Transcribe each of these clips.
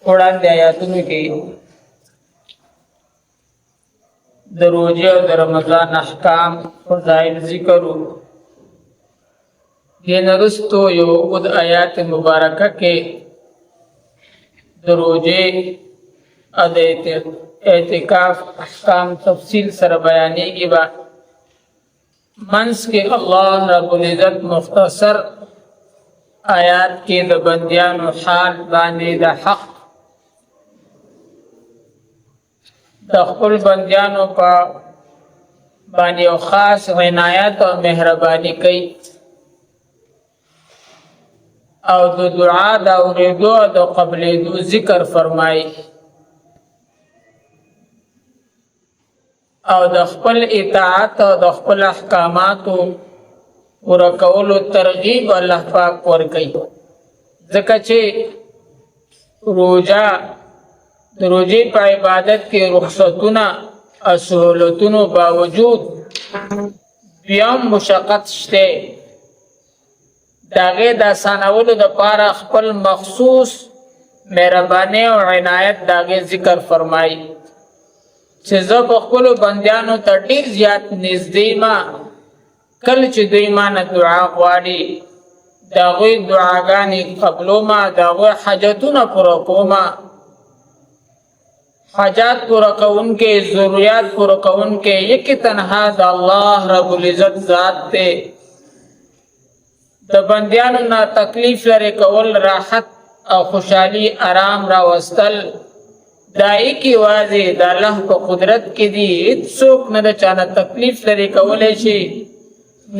وړاندې آیاتونو کې د روژې او د رمضان احکام فضایل ذکر وو. دې نه وروستو یو اوږد آیات مبارکه کې د روژې او د اعتکاف احکام تفصیل سره بیانېږي. به منځ کې الله رب العزت مختصر آیات کې د بندیانو حال باندې د حق د خپل بندیانو په باندې یو خاص عنایت او مهرباني کوي او د دعا د اورېدو او د قبلېدو ذکر فرمایي او د خپل اطاعت او د خپل احکاماتو پورا کولو ترغیب الله پاک ورکوي. ځکه چې روژه د روژې په عبادت کې رخصتونه او سهولتونو باوجود بیا هم مشقت شته. د هغې د اسانولو دپاره خپل مخصوص مهرباني او عنایت د هغې ذکر فرمایي چې زه په خپلو بندیانو ته ډېر زیات نږدې یم. کله چې دوی مانه دعا غواړي د هغوی دعاګانې قبلومه، د هغوی حاجتونه پوره کومه. حاجات پوره کوونکی، ضروریات پوره کوونکی یکی تنها د الله رب العزت ذات دی. د بندیانو نه تکلیف لرې کول، راحت او خوشحالي آرام راوستل دا یې یوازې د الله په قدرت کې دي. هېڅوک نه د چا نه تکلیف لرې کولی شي،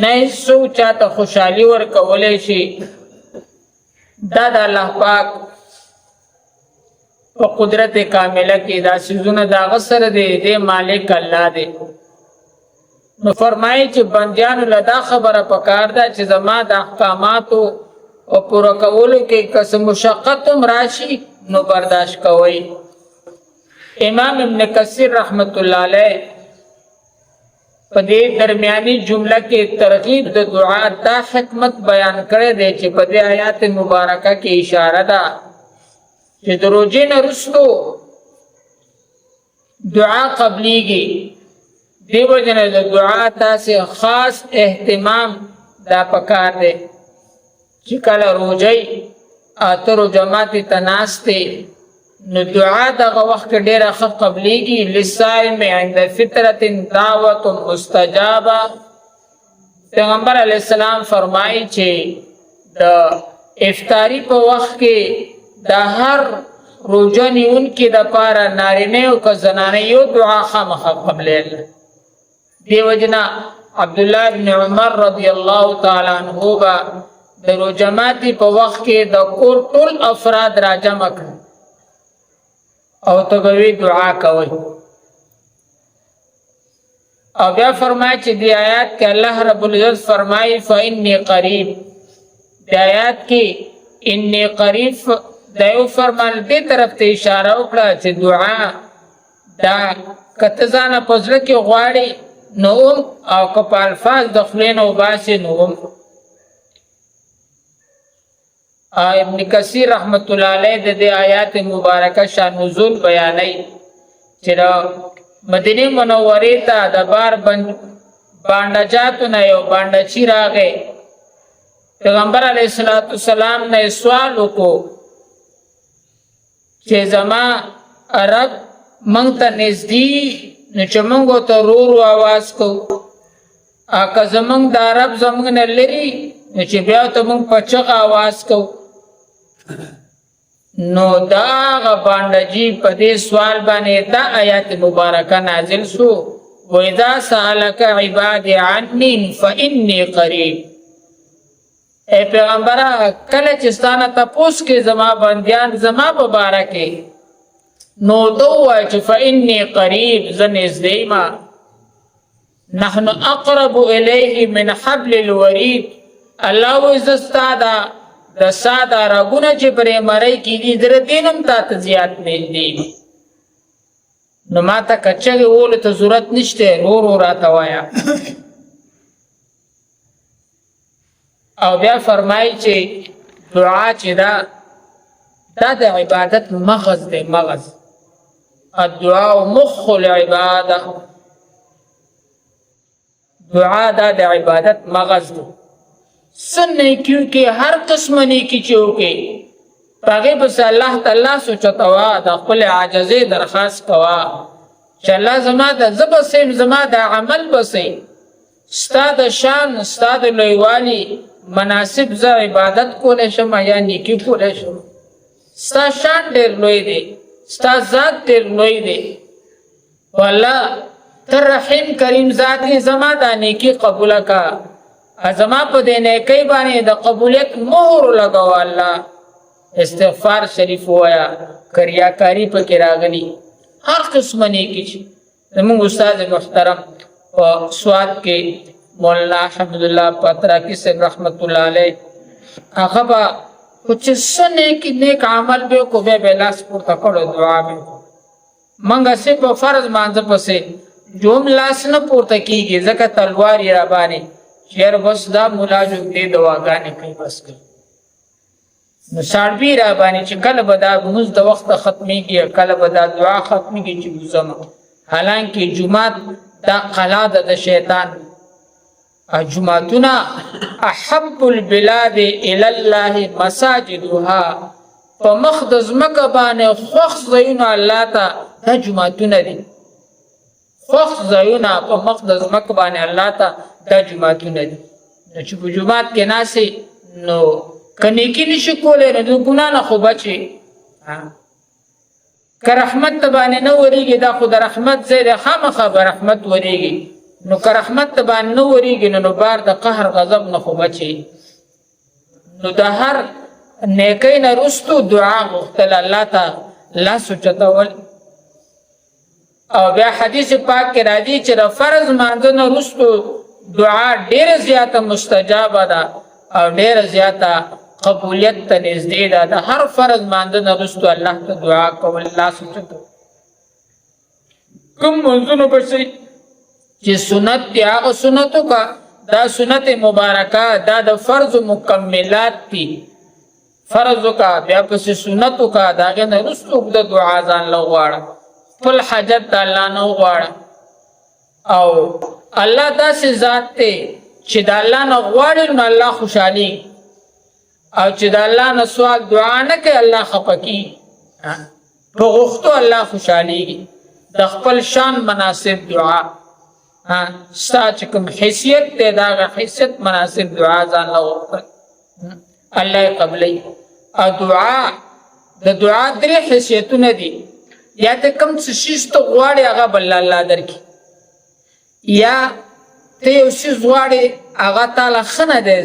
نه هېڅوک چا ته خوشحالي ورکولی شي. دا د الله پاک په قدرت کامله کې دا څیزونه د هغه سره دی. دې مالک الله دی. نو فرمایي چې بندیانو له دا خبره پکار ده چې زما د احکاماتو او پوره کولو کې که څه مشقت هم راشي نو برداشت کوئ. امام ابن کثیر رحمت الله علیه په دې درمیاني جمله کې ترغیب د دعا دا حکمت بیان کړی دی چې په دې آیات مبارکه کې اشاره ده چې د روژې نه وروستو دعا قبلیږي. دې وجې نه د دعا تاسې خاص اهتمام دا پکار دی چې کله روژئ اته روژه ماتې ته ناستې نو دعا دغه وخت کې ډېره ښه قبلیږي. للصائم عند فطرة دعوة مستجابه. پیغمبر علیه السلام فرمایي چې د افطاري په وخت کې د هر روژه نیونکي دپاره نارینه او که زنانه یو دعا خامخا قبلیږي. دې وجې نه عبدالله بن عمر رضی الله تعالی عنه به د روژه ماتي په وخت کې د کور ټول افراد راجمع کړي او ته به وی دعا کوئ. او بیا فرمایي چې دې آیات کې الله رب العزت فرمایي فإني قریب. دې آیات کې إني قریب دا یو فرمان دې طرف ته اشاره وکړه چې دعا دا که ته ځانه په زړه کې غواړې نو هم او که په الفاظ د خولې نه وباسې نو هم. ابن کثیر رحمت الله علیه د دې آیات مبارکه شان نزول بیانوي چې د مدینې منورې ته د بار بانډجاتو نه یو بانډچي راغی. پیغمبر علیه الصلاة والسلام نه یې سوال وکړو چې زما رب موږ ته نږدې نو چې موږ ورته ورو ورو آواز کوو، که زموږ دا رب زموږ نه لرې نو چې بیا ورته موږ په چغه آواز کوو. نو دا هغه بانډجي په دې سوال باندې دا آیات مبارکه نازل شو وَإِذَا سَأَلَكَ عِبَادِي عَنِّي فَإِنِّي قَرِيب. اے پیغمبره کله چې ستانه تپوس کې زما بندیان زما په باره کې نو دو وایه چې فإني قریب زه نږدې یم. نحن اقرب الیه من حبل الورید. الله وایي زه ستا د سا دا رګونه چې پرې مرۍ کېدي زه د دې نه هم تا ته زیات نږدې یم. نو ما ته که چغې وولو ته ضرورت نشته، ورو ورو راته وایه. او بیا فرمایي چې دعا چې ده دا د عبادت مغز دی، مغز. الدعاء مخ العباده، دعا دا د عبادت مغز دی. سن نیکیو کې هر قسم نیکی چې وکړي هغې پسې الله تعالی سوچتوا، د خپل عاجزۍ درخواست کوا چې الله زما د زه بسیم، زما د عمل بسیم، ستا د شان ستا د لویوالي مناسب زه عبادت کولی شم یا نیکي کولی شم. ستا شان ډېر لوی دی، ستا ذات ډېر لوی دی، والله ته رحیم کریم ذات یې، زما دا نیکي قبوله کا، زما په دې نیکۍ باندې د قبولیت مهر لګوه. الله استغفار شریف ووایه، کریاکاري پکې راغلي، هر قسمه نیکي چې زموږ استاد محترم په سوات کې مولانا حمدالله پاتراکي صاحب رحمت الله علیه، هغه به خو چې څه نیک عمل به وکړو بیا به یې لاس پورته کړو، دعا به وکړو. موږ هسې په فرض مانځه پسې جو هم لاس نه پورته کېږي، ځکه تلوار یې را باندې چې یاره بس دا ملا جو دې دواګانې کوي، بس کوي. نو ساړبي را باندې چې کله به دا لمونځ د وخته ختمېږي، کله به دا دعا ختمېږي چې وځمه. حالانکې جومات دا قلا ده د شیطان. جوماتونه احب البلاد الی الله مساجدها، په مخ د ځمکه باندې خوښ ځایونه الله ته دا جوماتونه دي. خوښ ځایونه په مخ د ځمکه باندې الله ته دا جوماتونه دي. نو چې په جومات کې ناستې نو که نیکي نشي کولی نو د ګناه نه خو بچې. که رحمت ته باندې نه ورېږي، دا خو د رحمت ځای دی، خامخا به رحمت ورېږي. نو که رحمت ته باندې نه ورېږي نو بار د قهر غضب نه خو بچې. نو د هر نیکۍ نه وروستو دعا غوښتل، الله ته لاس اوچتول. او بیا حدیث پاک کې راځي چې د فرض مانځه نه وروستو دعا ډېره زیاته مستجابه ده او ډېره زیاته قبولیت ته نږدې ده. د هر فرض مانځه نه وروستو الله ته دعا کول، لاس اوچتول. کوم منځونه پسې چې سنت دی هغه سنتو کا، دا سنت مبارکه دا د فرض مکملات دي. فرض کا بیا پسې سنتو کا، د هغې نه وروستو د دعا ځان له وغواړه، خپل حاجت د الله نه وغواړه. او الله داسې ذات دی چې د الله نه غواړې نو الله خوشحالېږي، او چې د الله نه سوال دعا نه کوي الله خفه کېږي. په غوښتو الله خوشحالېږي. د خپل شان مناسب دعا، ستا چې کوم حیثیت دی د هغه حیثیت مناسب دعا ځان له وغوښتل، الله یې قبلوي. او دعا د دعا درې حیثیتونه دي. یا ته کوم څه شیز ته غواړې هغه به الله درکړي، یا ته یو شیز غواړې هغه تاله ښه نه دی،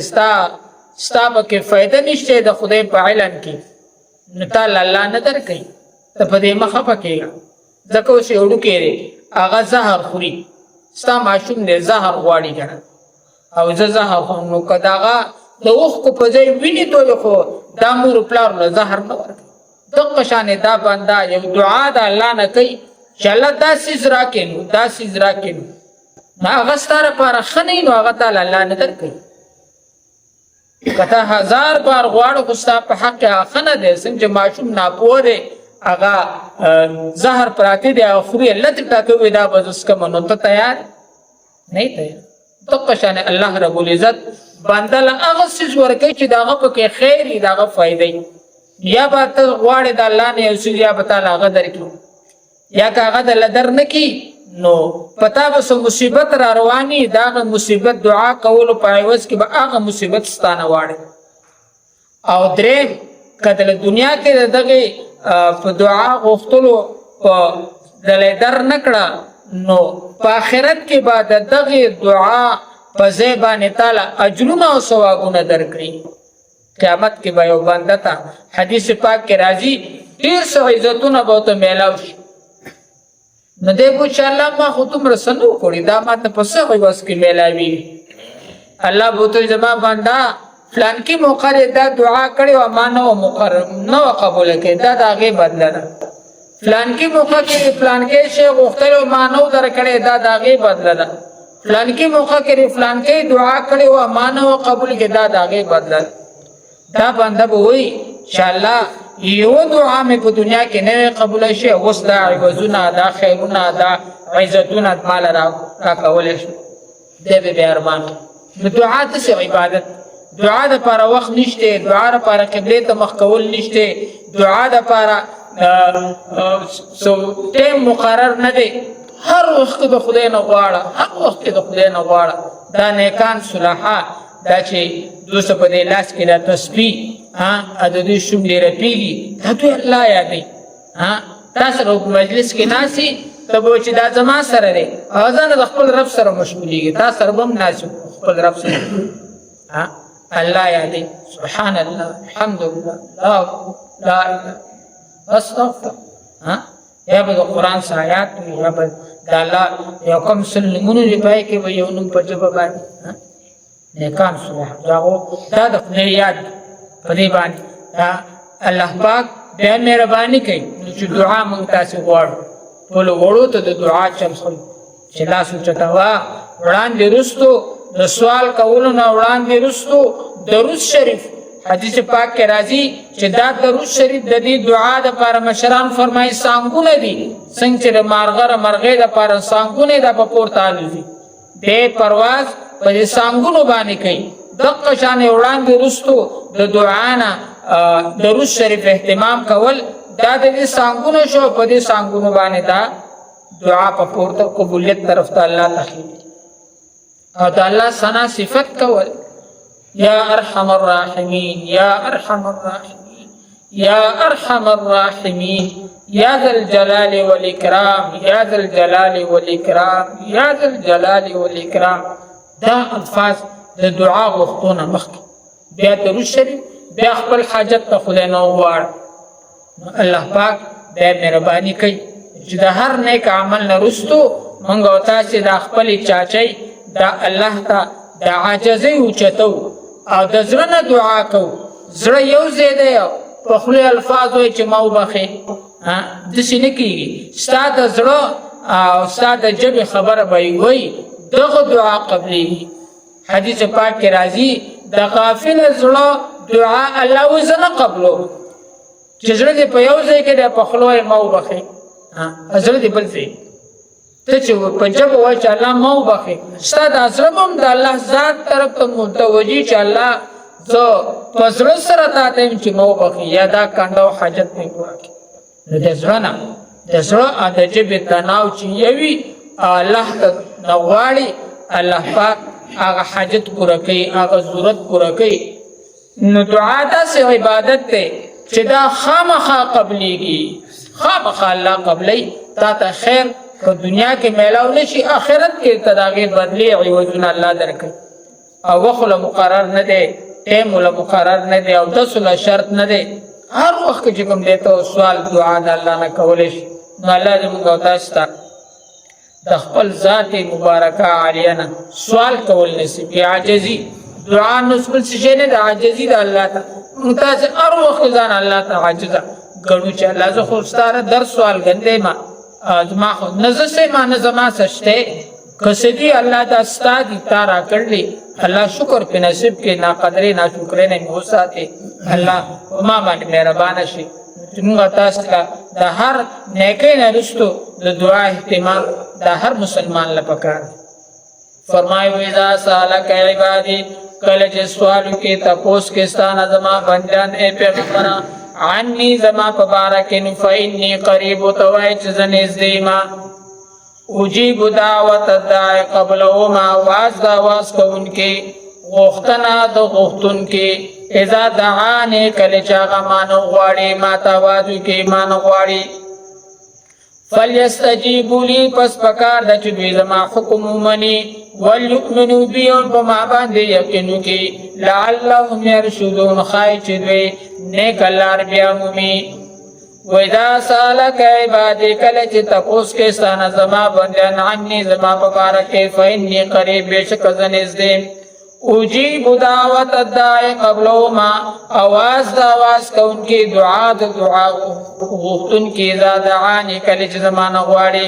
ستا پکې فایده نشته د خدای په علم کې، نو تاله الله نه درکوي. ته په دې مه خفه کېږه، ځکه اوس یو وړوکی دی هغه زهر خوري، ستا ماشوم دی زهر غواړي که نه، او زه زهر خورم، نو که د هغه د اوښکو په ځای وینې تویې خو دا مور پلار له زهر نه ورکوي. دغه شانې دا بنده یو دعا د الله نه کوي چې الله دا څیز راکړې نو دا څیز راکړې نو هغه ستا لپاره ښه نه وي نو هغه تاله الله نه درکوي. که ته 1000 بار غواړو خو ستا په حق کې هغه ښه نه دی. څنګه چې ماشوم ناپوه دی هغه زهر پراته دی هغه خوري، الله ترې ټاکوي دا به زه څکمه، نو ته تیار نه یې تیار. دغه شانې الله رب العزت بنده له هغه څیز ورکوي چې د هغه پکې خیر وي، د هغه فایده وي. یا به ته غواړې د الله نه یو څیز یا به تاله هغه درکړي، یا که هغه درله در نه کړي نو په تا به څه مصیبت را رواني، د هغه مصیبت دعا کولو په عوض کې به هغه مصیبت ستا نه واړي. او درېم که د دنیا کې د دغې په دعا غوښتلو په دلی در نه کړه نو په آخرت کې به د دغې دعا په ځای باندې تاله اجرونه او ثوابونه درکړي. قیامت کې به یو بنده ته حدیث پاک کې راځي ډېر څه عزتونه به ورته میلاو شي. نو دی به چې الله ما خو دومره څه نه وکړي، دا ما ته په څه عوض کې میلاوي. الله به ورته زما بنده فلانکي موقع دی دا دعا کړې وه ما نه وه قبوله کړې، دا د هغې بدله ده. فلانکي موقع کې فلانکۍ شی غوښتلی و ما نه و درکړی، دا د هغې بدله ده. فلانکي موقع کې فلانکۍ دعا کړې وه ما نه وه قبول کړې، دا د هغې بدله ده. دا بنده به وایي چې الله یو دعا مې په دنیا کې نه قبول شي اوس دا عوضونه دا خیرونه دا عزتونه مال را کولی شي دی به بیا ارمان نو دعا داسې عبادت دعا دپاره وخت نشته دعا دپاره قبلې ته مخ کول نشته دعا دپاره ټیم مقرر نه دی هر وخت د خدای نه غواړه هر وخت د خدای نه غواړه دا نیکان صلحا دا چې دوسه په دې لاس کې دا تسبیح د دوی شونډې رپېږي دا دوی الله یادوي تا سره په مجلس کې ناستې ته به چې دا زما سره دی او ځان د خپل رب سره مشغولېږي تا سره به هم ناست خپل رب سره الله یادوي سبحان الله الحمدلله لا اله استغفر یا به د قرآن څه آیات وي یا به د الله یو کوم سل نومونه دي پای کې به یو نوم په ژبه باندې نیکان صلح دا د خدای یاد په دې باندې الله پاک بیا مهرباني کوي چې دعا مونږ تاسې غواړو ټولو وړو ته د دعا چل ښیي چې لاس اوچته وه وړاندې رستو د سوال کولو نه وړاندې رستو درود شریف حدیث پاک کې راځي چې دا درود شریف د دې دعا دپاره مشران فرمایي سانګونه دي څنګه چې د مارغه مرغۍ دپاره سانګونه دا په پورته الوزي دی پرواز په دې سانګونو باندې کوي دقه شانې وړاندې رستو د دعا نه درود شریف اهتمام کول دا د دې سانګونو شو په دې سانګونو باندې دا دعا په پورته قبولیت طرف ته الله تخیل او د الله ثنا صفت کول یا ارحم الراحمین یا ارحم الراحمین یا ارحم الراحمین یا ذا الجلال والاکرام یا ذا الجلال والاکرام یا ذا الجلال والاکرام دا الفاظ د دعا غوښتونه مخکې بیا درود شریف بیا خپل حاجت ته خدای نه وغواړه الله پاک بیا مهرباني کوي چې د هر نیک عمل نه وروستو موږ او تاسې دا خپلې چاچۍ دا الله ته د عاجزۍ اوچتو او د زړه نه دعا کوو زړه یو ځای دی په خولې الفاظ وایي چې ما وبخې داسې نه کېږي ستا د زړه او ستا د ژبې خبره به یې وایي دغه دعا قبلېږي حدیث پاک کې راځي د غافل زړه دعا الله وایي زه نه قبلوم چې زړه دې په یو ځای کې دی په خوله وایي ما وبخې زړه دې بل ځای ته چې په ژبه وایي چې الله ما وبخې ستا دا زړه به هم د الله ذات طرف ته متوجي چې الله زه په زړه سره تا ته یم چې ما وبخې یا دا کنډه او حاجت مې پوره کړي نو د زړه نه د زړه او د ژبې تناو چې یوي الله ته نه غواړي الله پاک هغه حاجت پوره کوي هغه ضرورت پوره کوي نو دعا داسې عبادت دی چې دا خامخا قبلېږي خامخا الله قبلوي تا ته خیر که دنیا کې میلاو نشي آخرت کې ته د هغې بدلې عوضونه الله درکوي او وخت له مقرر نه دی ټیم له مقرر نه دی او دسو له شرط نه دی هر وخت چې کوم دی ته سوال دعا د الله نه کولی شي نو الله دې موږ او تاسو ته د خپل ذات مبارکه عالیه نه سوال کول نصیب کړي عاجزي دعا نو بل څه شی نه ده عاجزي د الله ته موږ تاسې هر وخت ځان الله ته عاجزه ګڼو چې الله زه خو ستا نه در سوال ګندی ما زما خو نه زه سیما نه زما څه شتی که څه دي الله دا ستا دي تا راکړلې الله شکر پې نصیب کړي ناقدرې ناشکرۍ نه مې وساتې الله په ما باندې مهربانه شي چې موږ تاسو ته د هر نیکۍ نه وروستو د دعا اهتمام د هر مسلمان له پکار دی فرمایي اذا سالک عبادي کله چې سوال وکړي تپوس کې ستا نه زما بندیان ای پیغمبره عني زما په باره کې نو فإني قریب ورته وایي چې زه نږدې ما اجیب دعوت الداعی قبلهما آواز د آواز کوونکي غوښتنه د غوښتونکي اذا دعانې کله چې هغه ما نه غواړي ما ته آواز وکړي ما نه غواړي فلیستجیبوا لی پس پکار ده چې دوی زما حکم ومني وليؤمنوا بي او په ما باندې یقین وکړي لعلهم یرشدون ښایي چې دوی نیک لار بیا مومي وإذا سألك عبادي کله چې تپوس کې ستا نه زما بندیان عني زما په باره کې فإني قریب بېشکه زه نږدې اجیب دعوت الداعی قبلهما آواز د آواز کوونکي دعا د دعا غوښتونکي اذا دعاني کله چې زما نه غواړي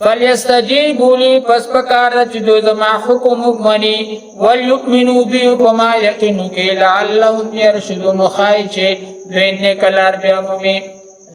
فلیستجیبوا لی پس پکار ده چې دوی زما حکم ومني وليؤمنوا بي په ما یقین وکړي لعلهم یرشدون ښایي چې دوی نیک لار بیا مومي